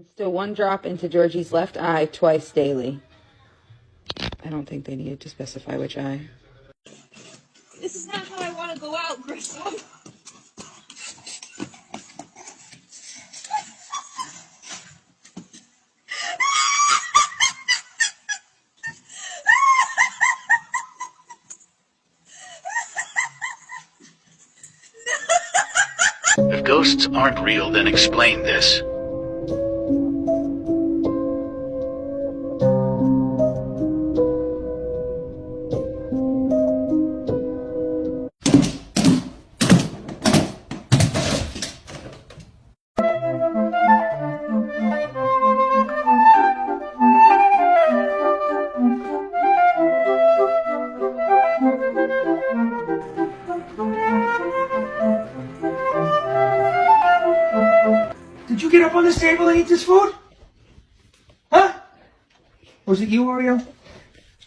Instill one drop into Georgie's left eye twice daily. I don't think they needed to specify which eye. This is not how I want to go out, Grissom. If ghosts aren't real, then explain this. Did you get up on this table and eat this food? Huh? Was it you, Oreo?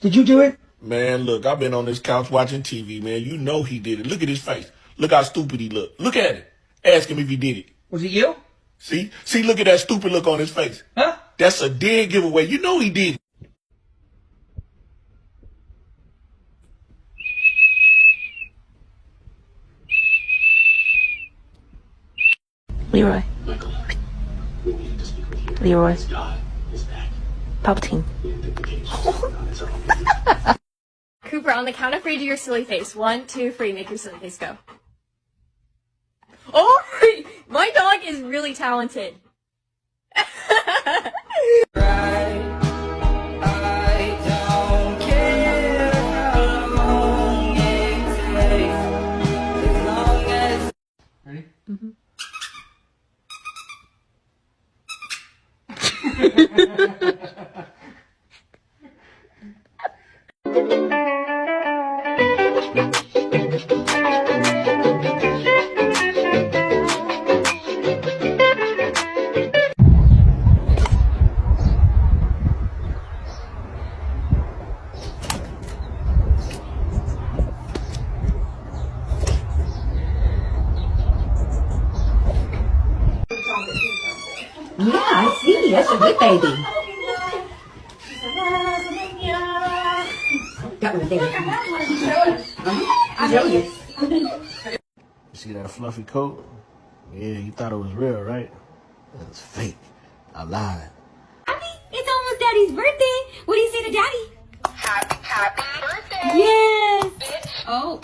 Did you do it? Man, look, I've been on this couch watching TV, man. You know he did it. Look at his face. Look how stupid he look. Look at it. Ask him if he did it. Was it you? See? See, look at that stupid look on his face. Huh? That's a dead giveaway. You know he did it. Leroy. Leroy. Palpatine. Cooper, on the count of three, do your silly face. 1, 2, 3, make your silly face go. Oh, my dog is really talented. Ready? Mm-hmm. Yeah, I see. That's a good baby. Got one there. Show you. See that fluffy coat? Yeah, you thought it was real, right? It's fake. I lied. Happy? It's almost Daddy's birthday. What do you say to Daddy? Happy birthday! Yes. Oh.